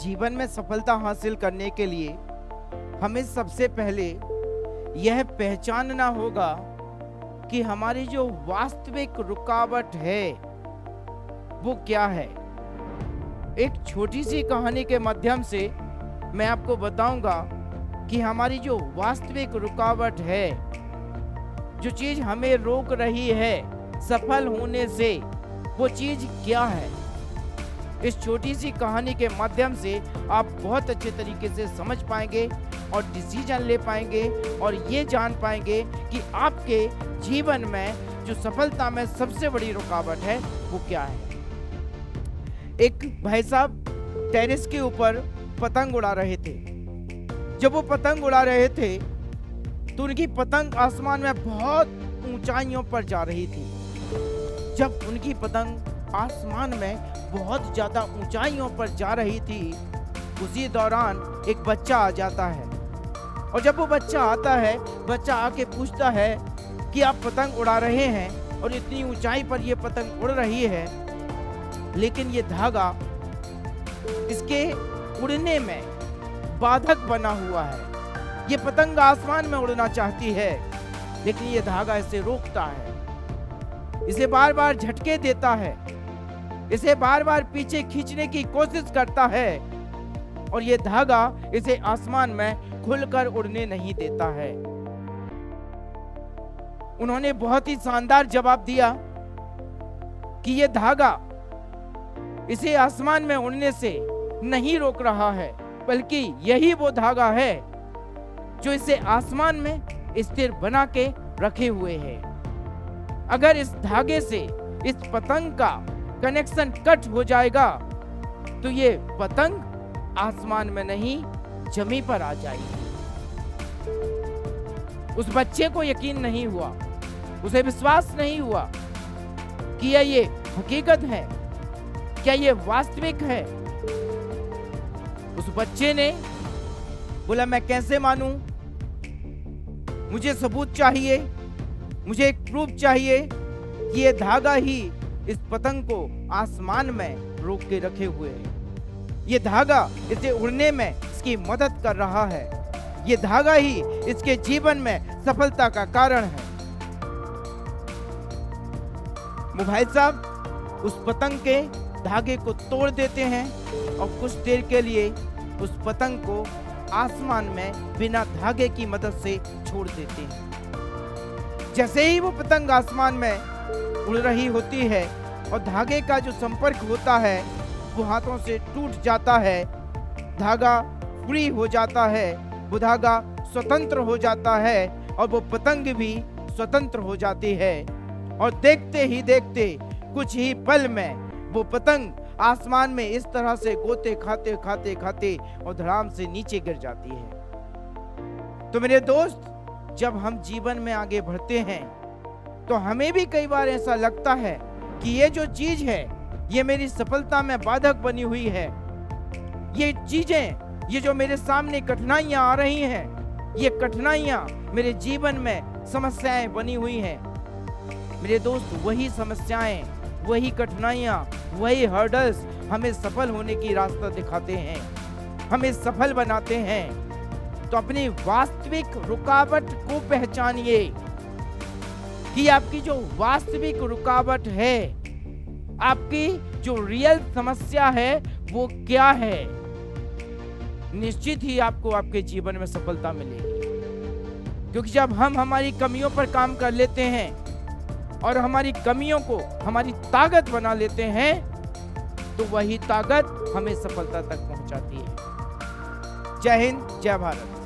जीवन में सफलता हासिल करने के लिए हमें सबसे पहले यह पहचानना होगा कि हमारी जो वास्तविक रुकावट है वो क्या है। एक छोटी सी कहानी के माध्यम से मैं आपको बताऊंगा कि हमारी जो वास्तविक रुकावट है, जो चीज हमें रोक रही है सफल होने से, वो चीज क्या है। इस छोटी सी कहानी के माध्यम से आप बहुत अच्छे तरीके से समझ पाएंगे और डिसीजन ले पाएंगे और ये जान पाएंगे कि आपके जीवन में जो सफलता में सबसे बड़ी रुकावट है वो क्या है। एक भाई साहब टेरेस के ऊपर पतंग उड़ा रहे थे। जब वो पतंग उड़ा रहे थे तो उनकी पतंग आसमान में बहुत ऊंचाइयों पर जा रही थी। जब उनकी पतंग आसमान में बहुत ज्यादा ऊंचाइयों पर जा रही थी, उसी दौरान एक बच्चा आ जाता है। और जब वो बच्चा आता है, बच्चा आके पूछता है कि आप पतंग उड़ा रहे हैं और इतनी ऊंचाई पर ये पतंग उड़ रही है, लेकिन ये धागा इसके उड़ने में बाधक बना हुआ है। ये पतंग आसमान में उड़ना चाहती है, लेकिन ये धागा इसे रोकता है, इसे बार बार झटके देता है, इसे बार बार पीछे खींचने की कोशिश करता है और ये धागा इसे आसमान में खुलकर उड़ने नहीं देता है। उन्होंने बहुत ही शानदार जवाब दिया कि ये धागा इसे आसमान में उड़ने से नहीं रोक रहा है, बल्कि यही वो धागा है जो इसे आसमान में स्थिर बना के रखे हुए है। अगर इस धागे से इस पतंग का कनेक्शन कट हो जाएगा तो ये पतंग आसमान में नहीं जमीन पर आ जाएगी। उस बच्चे को यकीन नहीं हुआ, उसे विश्वास नहीं हुआ कि ये हकीकत है, क्या ये वास्तविक है। उस बच्चे ने बोला, मैं कैसे मानूं, मुझे सबूत चाहिए, मुझे एक प्रूफ चाहिए कि ये धागा ही इस पतंग को आसमान में रोक के रखे हुए है। ये धागा इसे उड़ने में इसकी मदद कर रहा है। ये धागा ही इसके जीवन में सफलता का कारण है। वो भाई साहब उस पतंग के धागे को तोड़ देते हैं और कुछ देर के लिए उस पतंग को आसमान में बिना धागे की मदद से छोड़ देते हैं। जैसे ही वो पतंग आसमान में उड़ रही होती है और धागे का जो संपर्क होता है वो हाथों से टूट जाता है, धागा फ्री हो जाता है, वो धागा स्वतंत्र हो जाता है और वो पतंग भी स्वतंत्र हो जाती है। और देखते ही देखते कुछ ही पल में वो पतंग आसमान में इस तरह से गोते खाते खाते खाते और धड़ाम से नीचे गिर जाती है। तो मेरे दोस्त, जब हम जीवन में आगे बढ़ते हैं तो हमें भी कई बार ऐसा लगता है कि ये जो चीज है ये मेरी सफलता में बाधक बनी हुई है। ये चीजें, ये जो मेरे सामने कठिनाइयां आ रही हैं, ये कठिनाइयां मेरे जीवन में समस्याएं बनी हुई हैं। मेरे दोस्त, वही समस्याएं, वही कठिनाइयां, वही हर्डल्स हमें सफल होने की रास्ता दिखाते हैं, हमें सफल बनाते हैं। तो अपनी वास्तविक रुकावट को पहचानिए कि आपकी जो वास्तविक रुकावट है, आपकी जो रियल समस्या है वो क्या है। निश्चित ही आपको आपके जीवन में सफलता मिलेगी, क्योंकि जब हम हमारी कमियों पर काम कर लेते हैं और हमारी कमियों को हमारी ताकत बना लेते हैं तो वही ताकत हमें सफलता तक पहुंचाती है। जय हिंद, जय भारत।